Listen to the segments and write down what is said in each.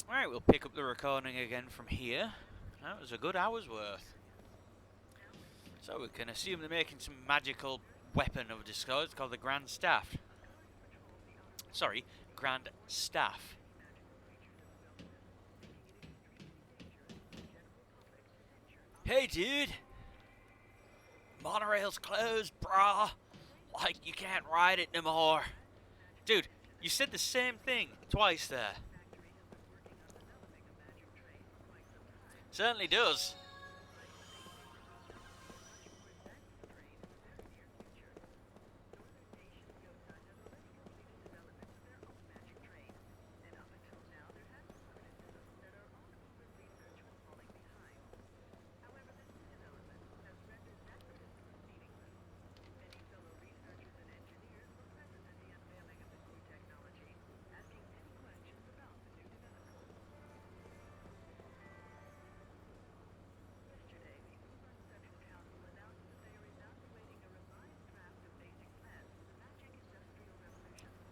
Right, we'll pick up the recording again from here. That was a good hour's worth. So we can assume they're making some magical weapon of disguise called the Grand Staff. Sorry, Grand Staff. Hey dude! Monorail's closed, brah! Like you can't ride it no more. Dude, you said the same thing twice there. Certainly does.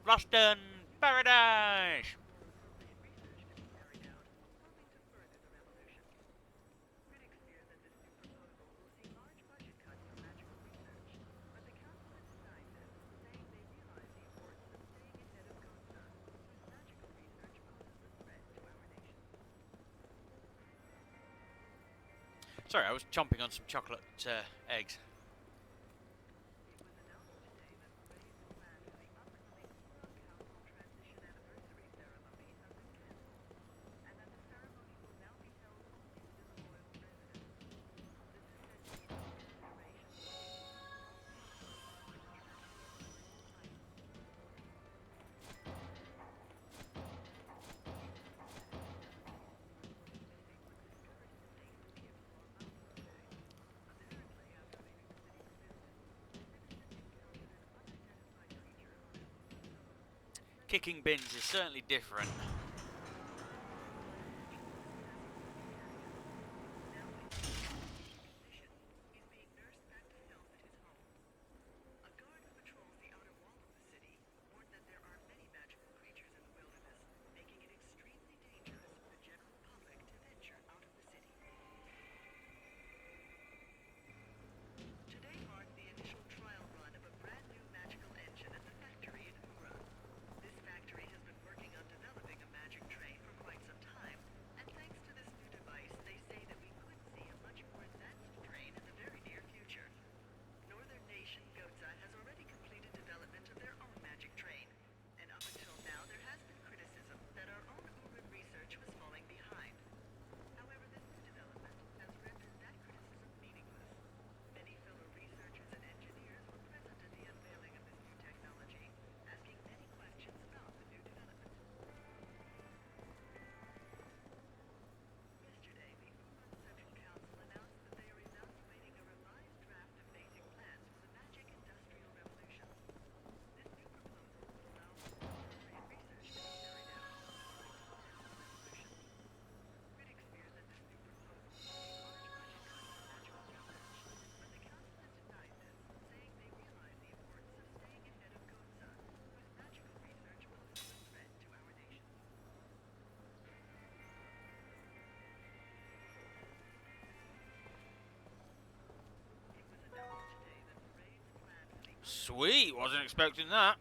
Ruston Paradise! Sorry, I was chomping on some chocolate eggs. Kicking bins is certainly different. Sweet, wasn't expecting that.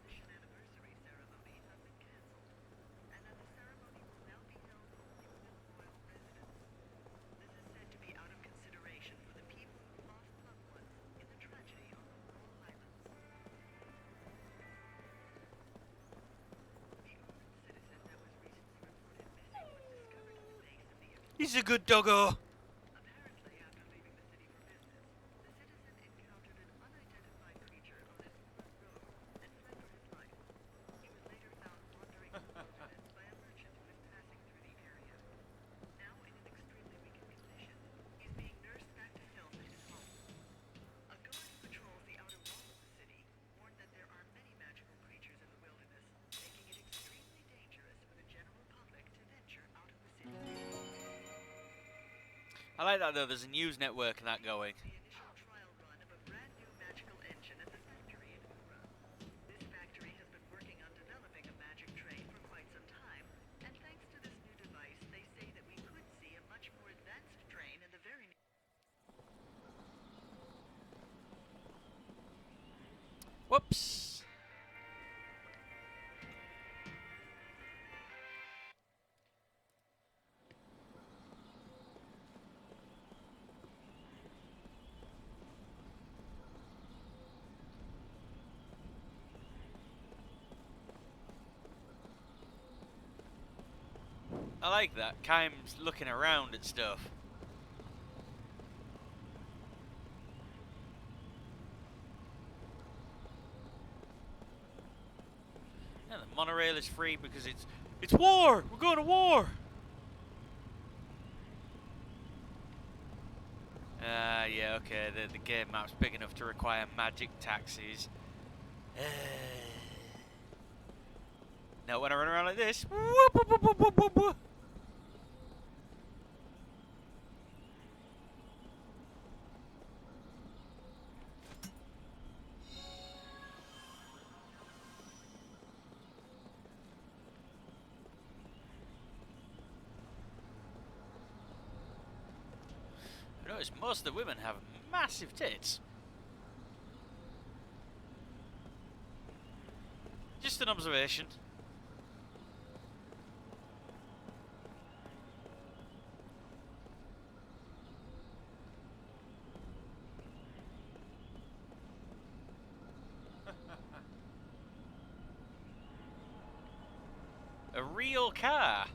He's a good doggo. I like that though, there's a news network and that going. Whoops. I like that. Kaim's looking around at stuff. Yeah, the monorail is free because it's war! We're going to war! Yeah, okay, the game map's big enough to require magic taxis. Now when I run around like this, whoop, whoop, whoop, whoop, whoop, whoop, whoop. I notice most of the women have massive tits. Just an observation. A real car.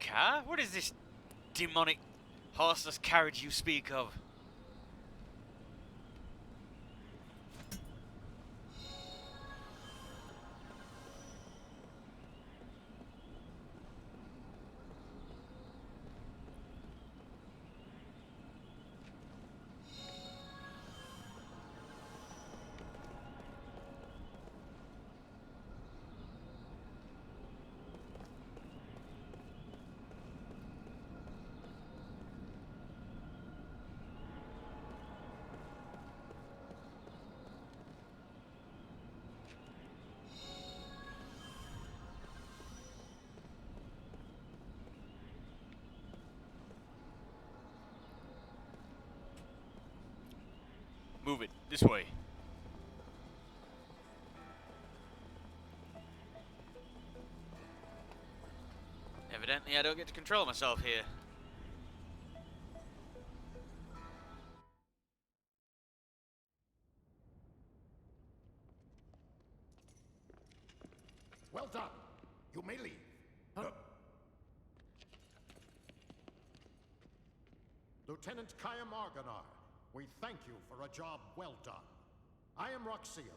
Car? What is this demonic horseless carriage you speak of? Move it this way. Evidently, I don't get to control myself here. Well done. You may leave. Huh? Lieutenant Kaya Marganar, we thank you for a job well done. I am Roxian,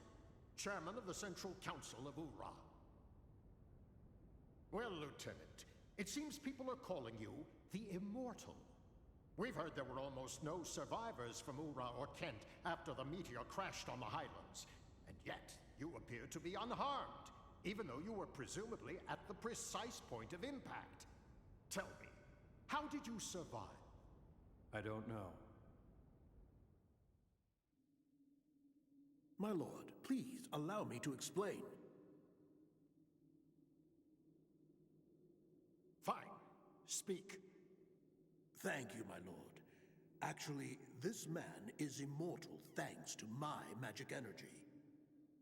chairman of the Central Council of Ura. Well, Lieutenant, it seems people are calling you the Immortal. We've heard there were almost no survivors from Ura or Kent after the meteor crashed on the Highlands. And yet, you appear to be unharmed, even though you were presumably at the precise point of impact. Tell me, how did you survive? I don't know. My lord, please allow me to explain. Fine. Speak. Thank you, my lord. Actually, this man is immortal thanks to my magic energy.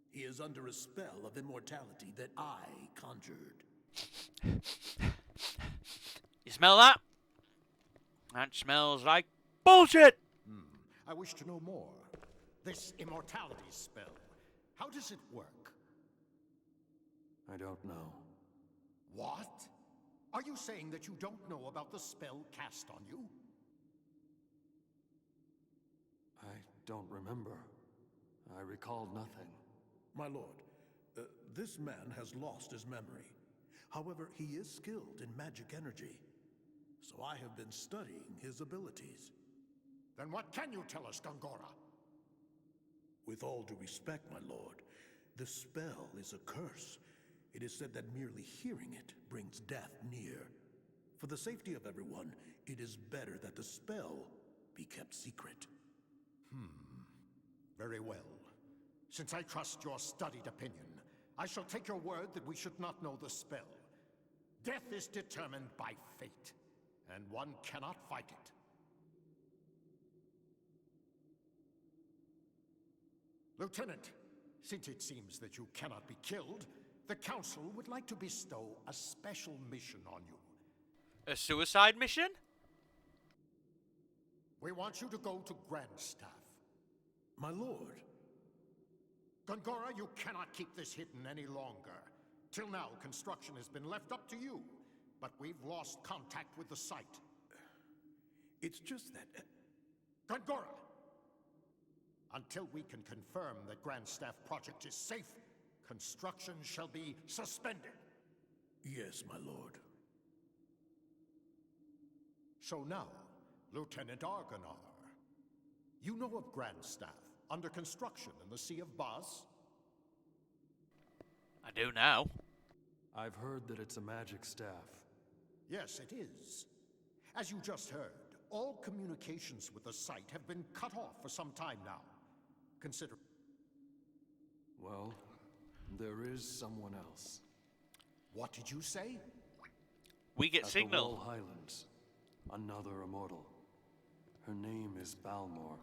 He is under a spell of immortality that I conjured. You smell that? That smells like bullshit! I wish to know more. This immortality spell, how does it work? I don't know. What? Are you saying that you don't know about the spell cast on you? I don't remember. I recall nothing. My lord, this man has lost his memory. However, he is skilled in magic energy. So I have been studying his abilities. Then what can you tell us, Gongora? With all due respect, my lord, the spell is a curse. It is said that merely hearing it brings death near. For the safety of everyone, it is better that the spell be kept secret. Very well. Since I trust your studied opinion, I shall take your word that we should not know the spell. Death is determined by fate, and one cannot fight it. Lieutenant, Since it seems that you cannot be killed, the Council would like to bestow a special mission on you. A suicide mission? We want you to go to Grandstaff. My lord. Gongora, you cannot keep this hidden any longer. Till now, construction has been left up to you, but we've lost contact with the site. It's just that... Gongora! Until we can confirm that Grandstaff project is safe, construction shall be suspended. Yes, my lord. So now, Lieutenant Argonar, you know of Grandstaff, under construction in the Sea of Baz? I do now. I've heard that it's a magic staff. Yes, it is. As you just heard, all communications with the site have been cut off for some time now. Consider... Well, there is someone else. What did you say? We get At the signal. Wall Highlands, another immortal. Her name is Balmor.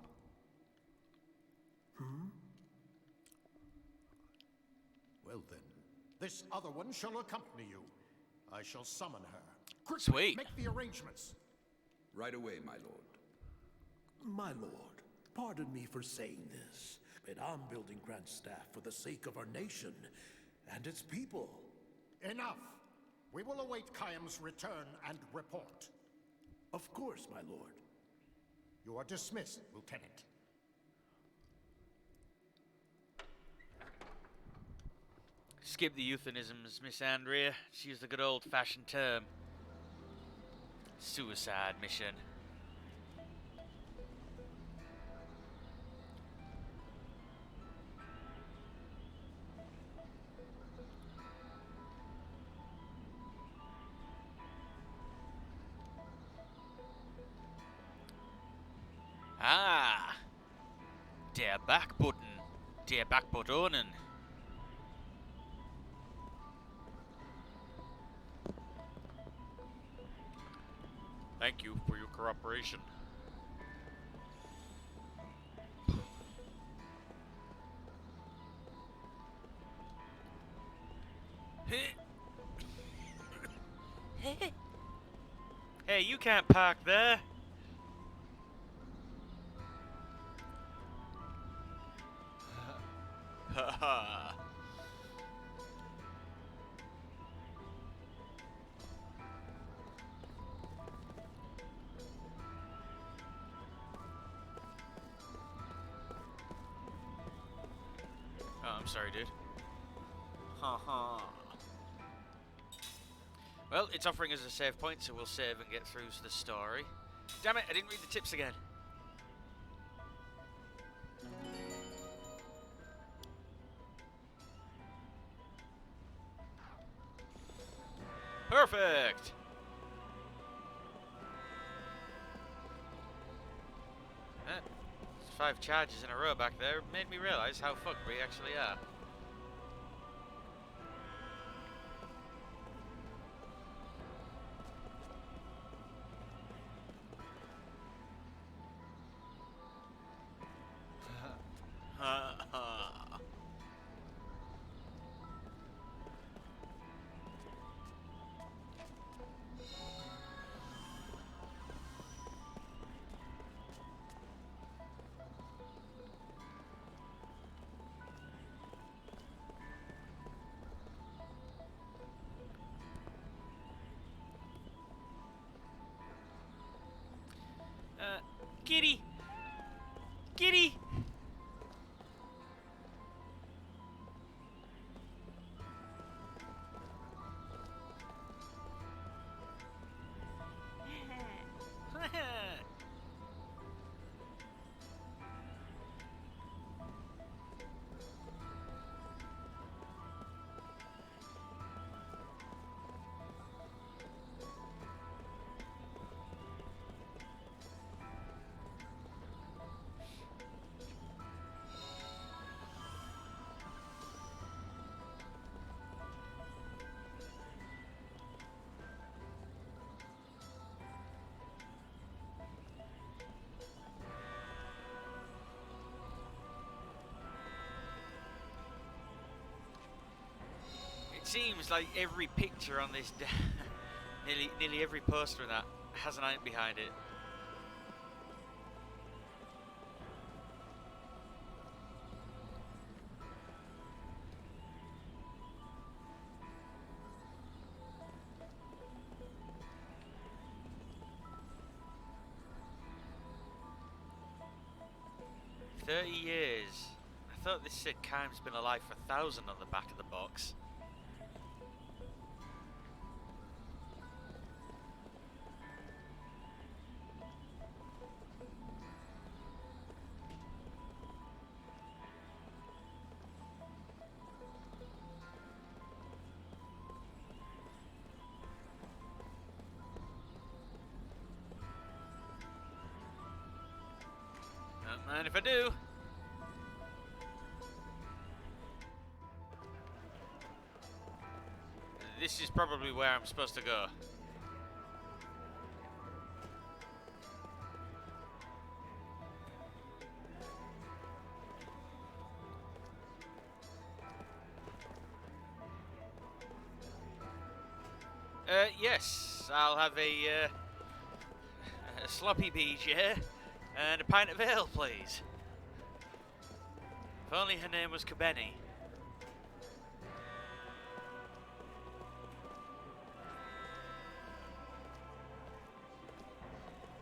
Well then, this other one shall accompany you. I shall summon her. Quickly, Sweet. make the arrangements. Right away, my lord. My lord, pardon me for saying this, but I'm building Grandstaff for the sake of our nation and its people. Enough! We will await Khaim's return and report. Of course, my lord. You are dismissed, Lieutenant. Skip the euphemisms, Miss Andrea. Just use the good old-fashioned term. Suicide mission. Ah! Der Backbutton. Der Backbuttonen. Thank you for your cooperation. Hey, you can't park there. Haha. Oh, I'm sorry, dude. Haha. Well, it's offering us a save point, so we'll save and get through to the story. Damn it, I didn't read the tips again. Perfect! That 5 charges in a row back there made me realise how fucked we actually are. Kitty! Kitty! seems like every picture on this, nearly every poster of that has an item behind it. "30 years. I thought this said Kime's been alive for 1,000 on the back of the box." Don't mind if I do. This is probably where I'm supposed to go. Yes, I'll have a sloppy BJ and a pint of ale, please. If only her name was Kabeni.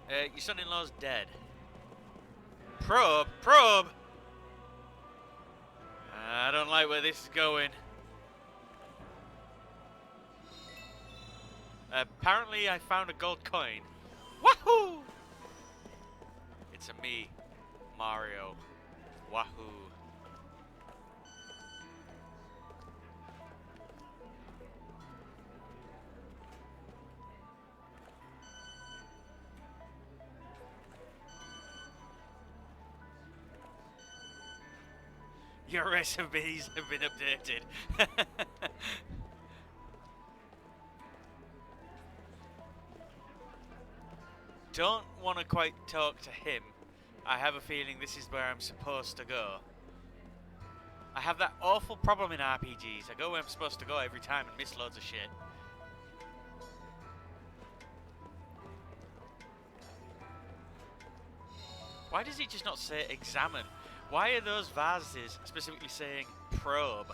Your son-in-law's dead. Probe? Probe? I don't like where this is going. Apparently I found a gold coin. Wahoo! It's a me, Mario. Wahoo. Your recipes have been updated. Don't want to quite talk to him. I have a feeling this is where I'm supposed to go. I have that awful problem in RPGs. I go where I'm supposed to go every time and miss loads of shit. Why does it just not say examine? Why are those vases specifically saying probe?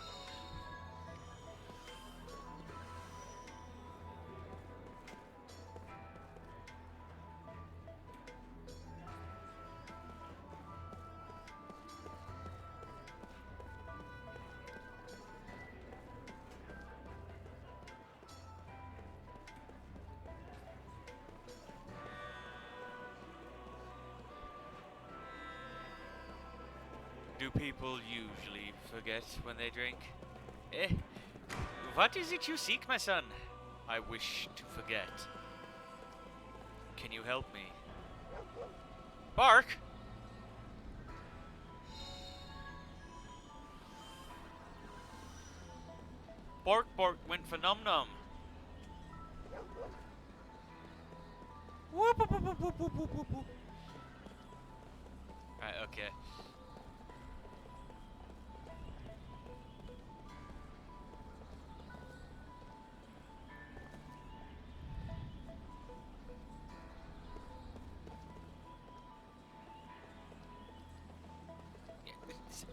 Do people usually forget when they drink? Eh? What is it you seek, my son? I wish to forget. Can you help me? Bark! Bork Bork went for Num Num. Whoop, whoop, whoop, whoop, whoop, whoop, whoop, whoop. Right, okay.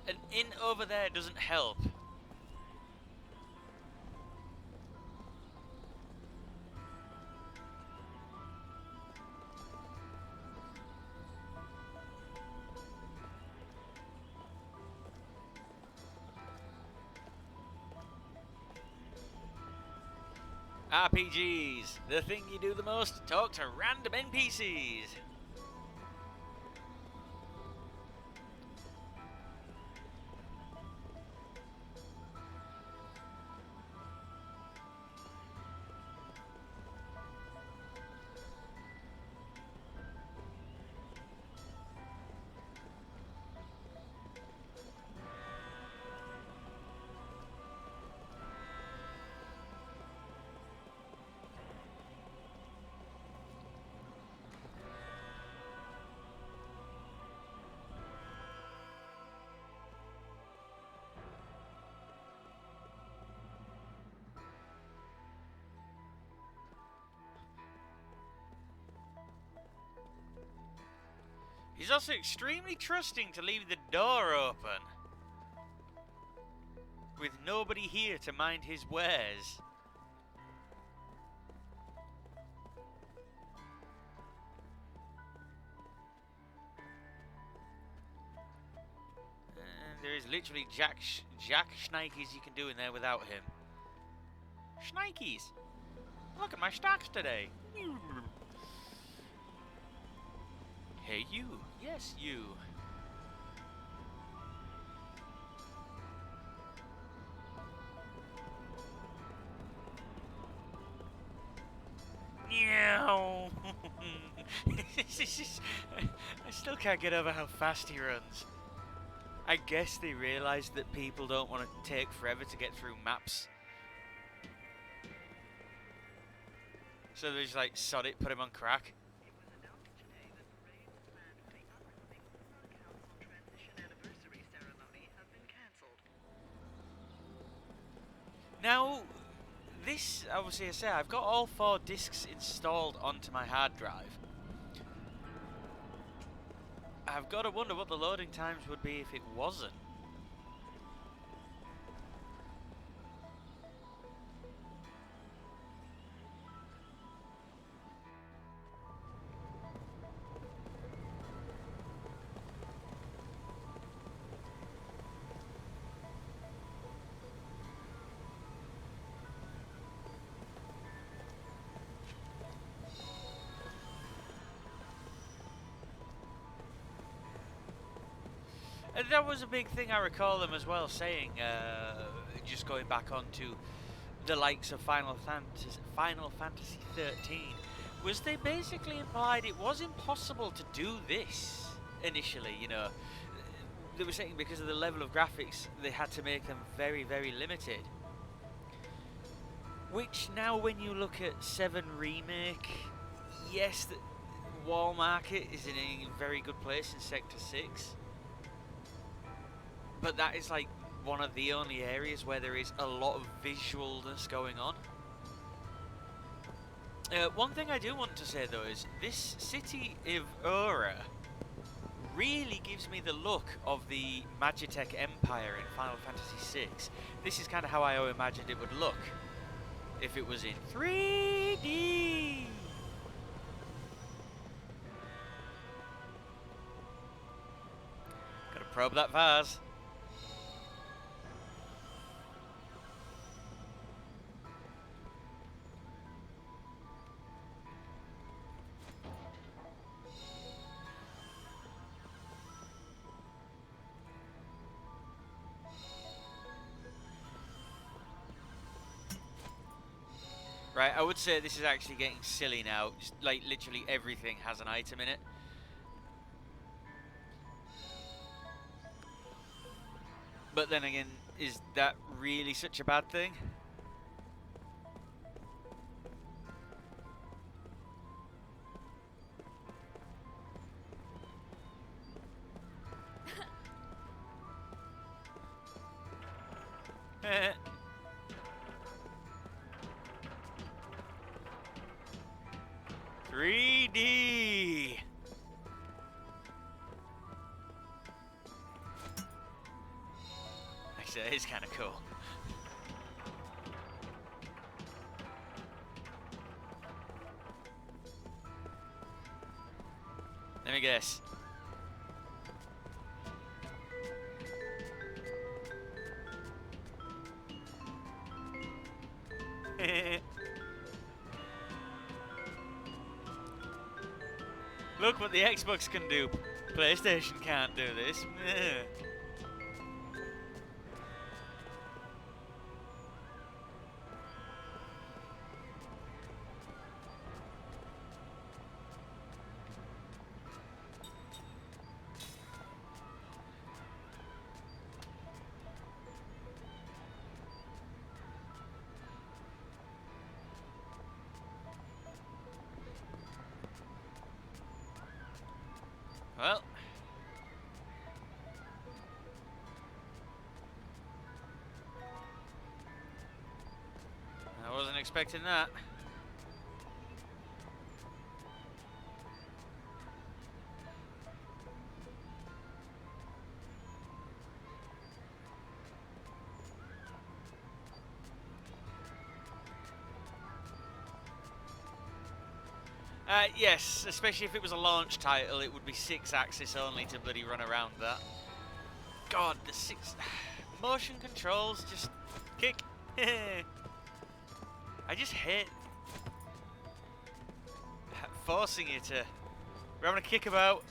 An inn over there doesn't help. RPGs, the thing you do the most, talk to random NPCs. He's also extremely trusting to leave the door open, with nobody here to mind his wares. There is literally jack shnikes you can do in there without him. Shnikes! Look at my stocks today. Hey you. Yes, you. Meow. I still can't get over how fast he runs. I guess they realised that people don't want to take forever to get through maps. So they just like, sod it, put him on crack. Now, this, obviously I say, I've got all 4 discs installed onto my hard drive. I've got to wonder what the loading times would be if it wasn't. And that was a big thing I recall them as well saying, just going back onto the likes of Final Fantasy 13, was they basically implied it was impossible to do this initially, you know. They were saying because of the level of graphics, they had to make them very, very limited. Which now when you look at 7 Remake, yes, the wall market is in a very good place in Sector 6. But that is like one of the only areas where there is a lot of visualness going on. One thing I do want to say though is this city of Aura really gives me the look of the Magitech Empire in Final Fantasy VI. This is kind of how I imagined it would look if it was in 3D. Gotta probe that vase. Right, I would say this is actually getting silly now. Just like literally everything has an item in it. But then again, is that really such a bad thing? Eh. 3D. Actually, that is kind of cool. Let me guess. Look what the Xbox can do. PlayStation can't do this. Well, I wasn't expecting that. Yes, especially if it was a launch title, it would be 6-axis only to bloody run around that. God, the 6... motion controls, just kick. I just hate forcing you to... We're having a kickabout.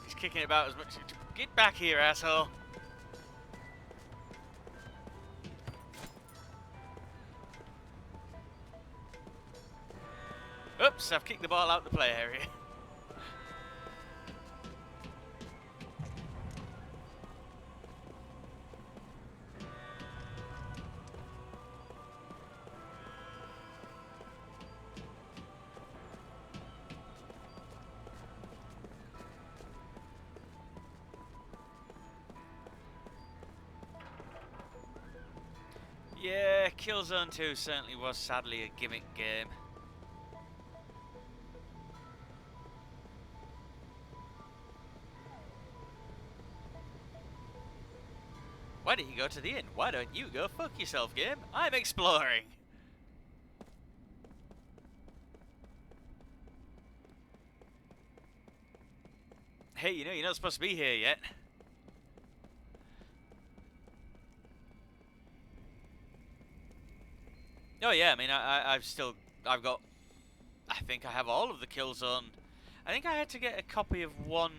He's kicking about as much... Get back here, asshole. Oops, I've kicked the ball out the play area. Yeah, Killzone 2 certainly was sadly a gimmick game. Why didn't you go to the inn? Why don't you go fuck yourself, game? I'm exploring! Hey, you know, you're not supposed to be here yet. Oh yeah, I mean, I've got, I think I have all of the Killzone. I think I had to get a copy of one.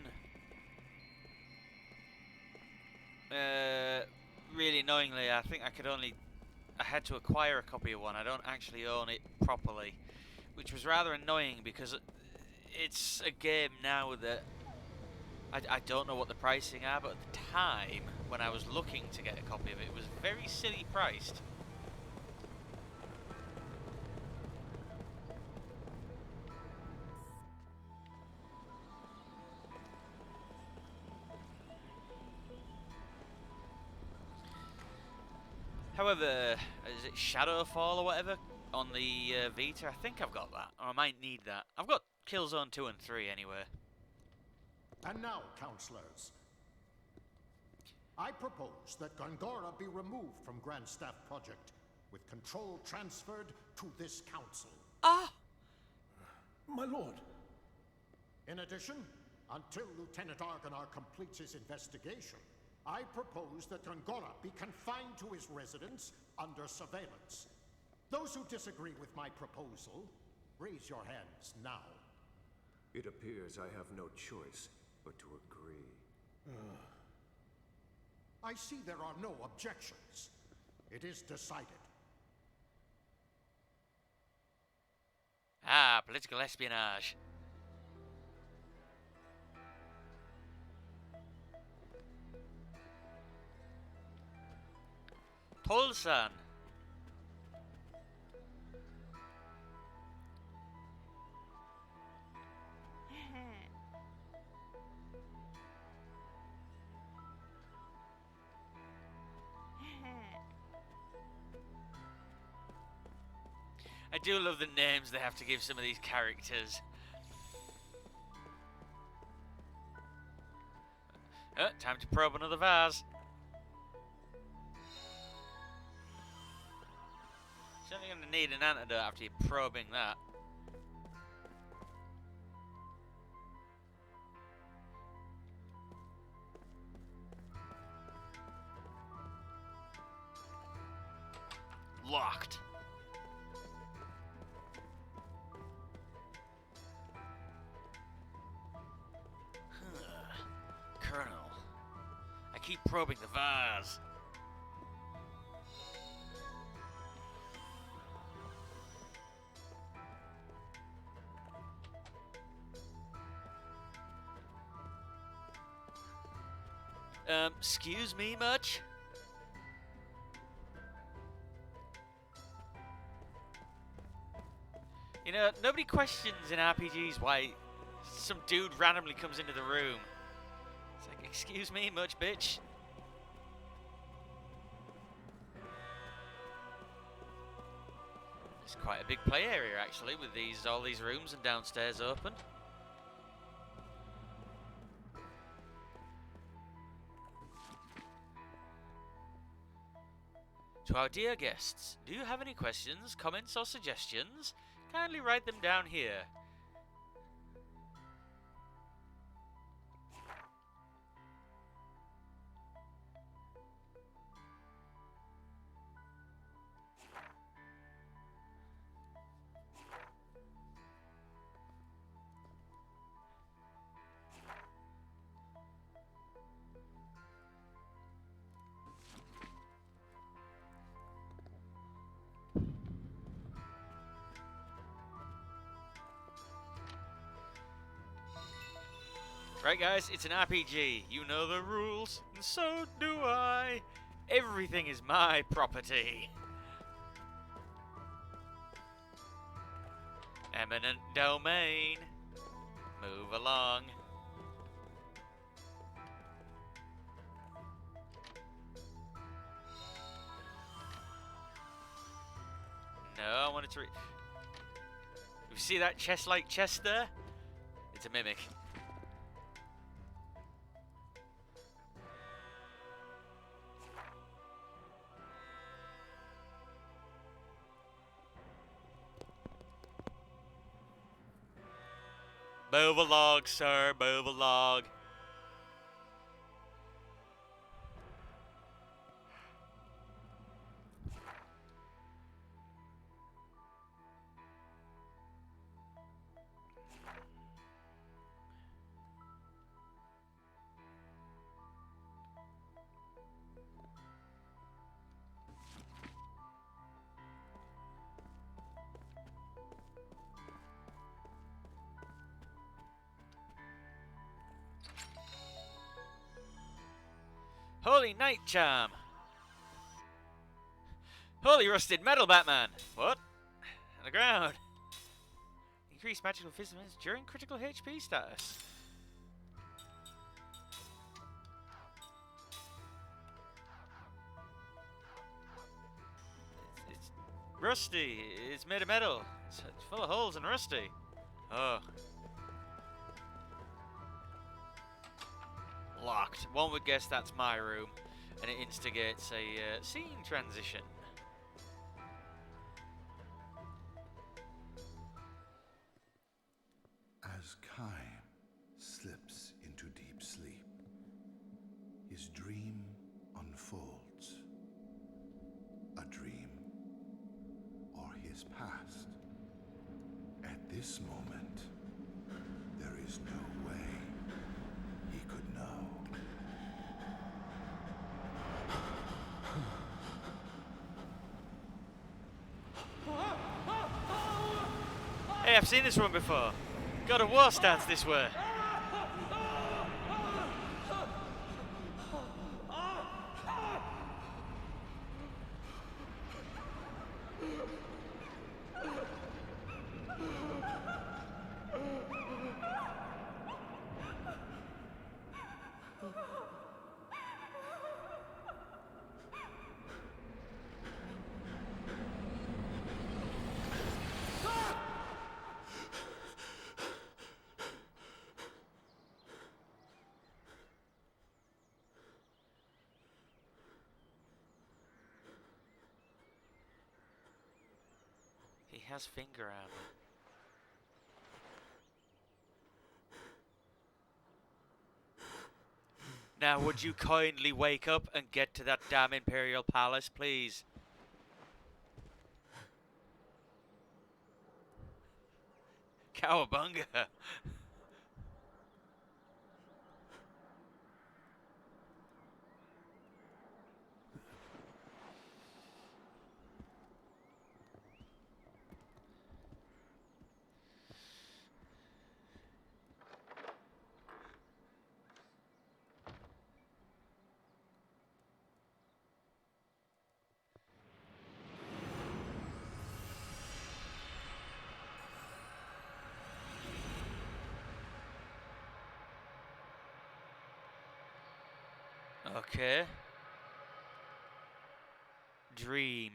Really annoyingly, I think I had to acquire a copy of one. I don't actually own it properly, which was rather annoying because it's a game now that I don't know what the pricing are, but at the time when I was looking to get a copy of it, it was very silly priced. However, is it Shadowfall or whatever on the Vita? I think I've got that, or I might need that. I've got Killzone 2 and 3 anyway. And now, counselors, I propose that Gongora be removed from Grand Staff Project, with control transferred to this council. Ah! My lord. In addition, until Lieutenant Argonar completes his investigation, I propose that Gongora be confined to his residence under surveillance. Those who disagree with my proposal, raise your hands now. It appears I have no choice but to agree. I see there are no objections. It is decided. Ah, political espionage. Tolson. I do love the names they have to give some of these characters. Time to probe another vase. Certainly going to need an antidote after you're probing that. Locked. Colonel, I keep probing the vase. Excuse me much? You know, nobody questions in RPGs why some dude randomly comes into the room. It's like, excuse me much, bitch? It's quite a big play area, actually, with all these rooms and downstairs open. To our dear guests, do you have any questions, comments, or suggestions? Kindly write them down here. Right, guys, it's an RPG. You know the rules, and so do I. Everything is my property. Eminent domain. Move along. No, I wanted to. You see that chest-like chest there? It's a mimic. Move along, sir. Move along. Holy Night Charm. Holy Rusted Metal Batman. What? On the ground. Increase magical physicals during critical HP status. It's rusty. It's made of metal. It's full of holes and rusty. Oh. Locked. One would guess that's my room, and it instigates a scene transition. As Kaim slips into deep sleep, his dream unfolds. A dream or his past. At this moment, there is no way he could know. Hey, I've seen this one before. God of War starts this way. He has finger armor. Now, would you kindly wake up and get to that damn Imperial Palace, please? Cowabunga! Okay. Dream.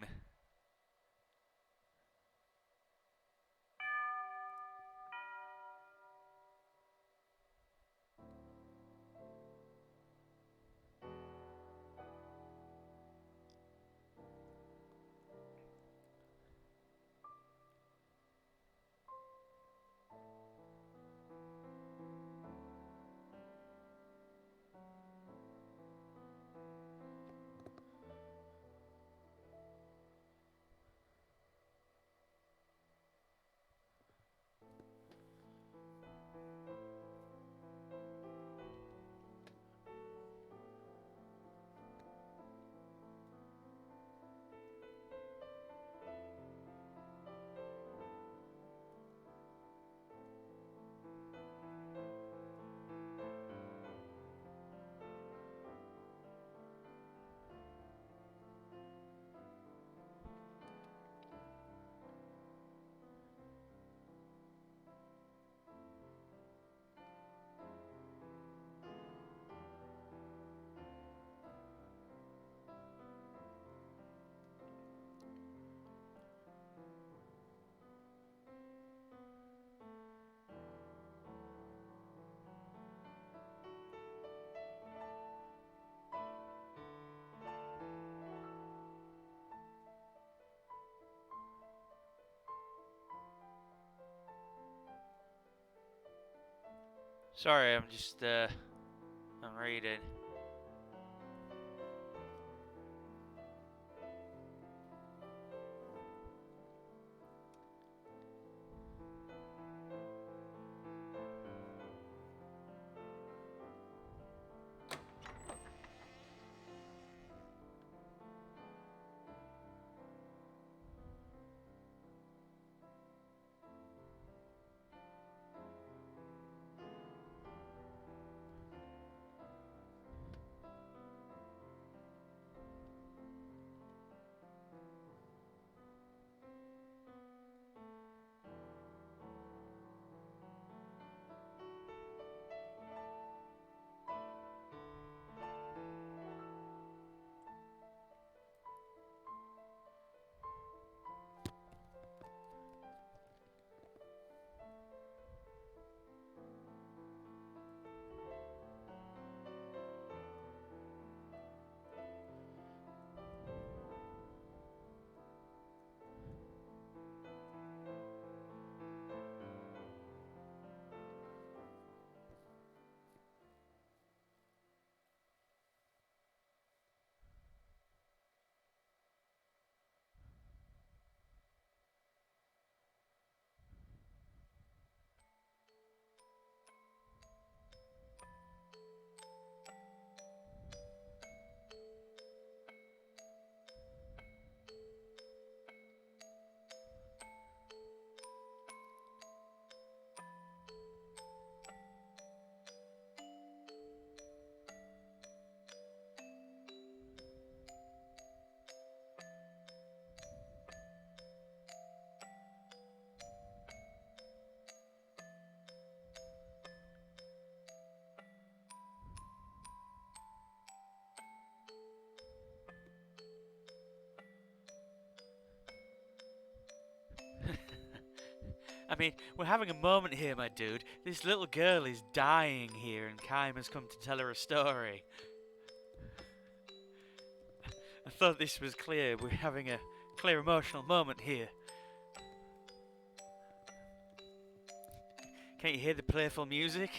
Sorry, I'm just I'm reading. I mean, we're having a moment here, my dude. This little girl is dying here, and Kaim has come to tell her a story. I thought this was clear. We're having a clear emotional moment here. Can't you hear the playful music?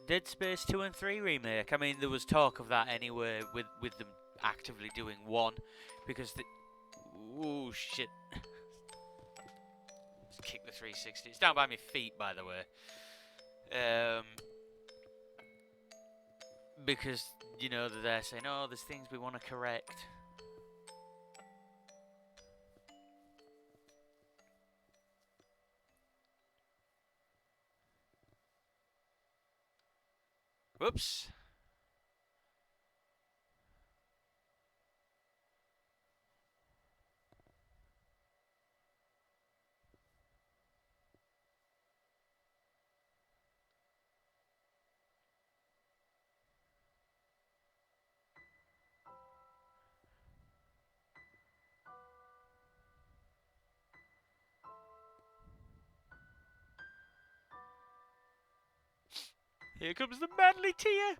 Dead Space 2 and 3 remake. I mean, there was talk of that anyway, with them actively doing one, because the... Ooh, shit. Just kick the 360. It's down by my feet, by the way. Because, you know, they're saying, oh, there's things we want to correct. Whoops. Here comes the manly tear.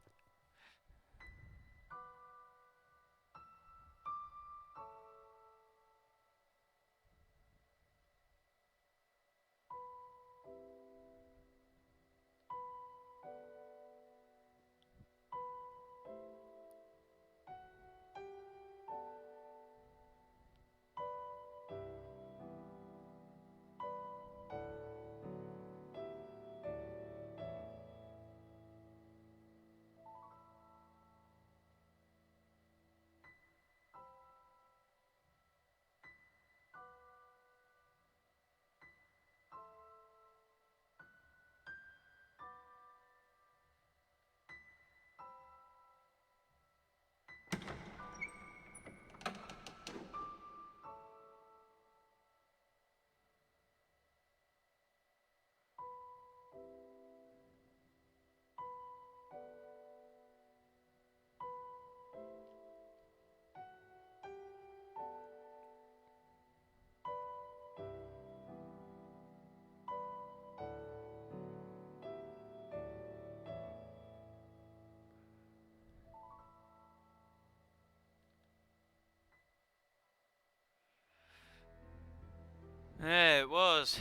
Yeah, it was.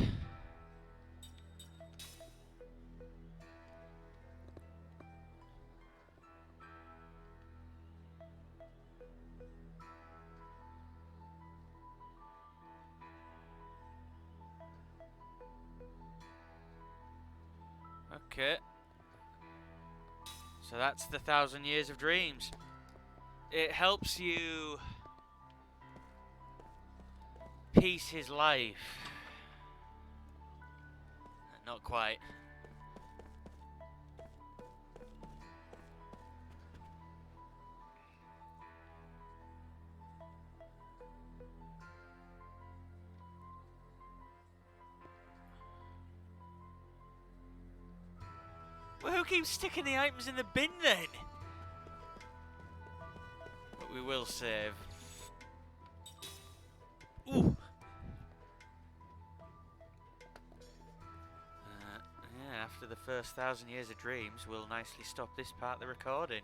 Okay. So that's the 1,000 Years of Dreams. It helps you piece his life. Not quite. Well, who keeps sticking the items in the bin then? But we will save. Ooh. Yeah, after the first 1,000 Years of Dreams, we'll nicely stop this part of the recording.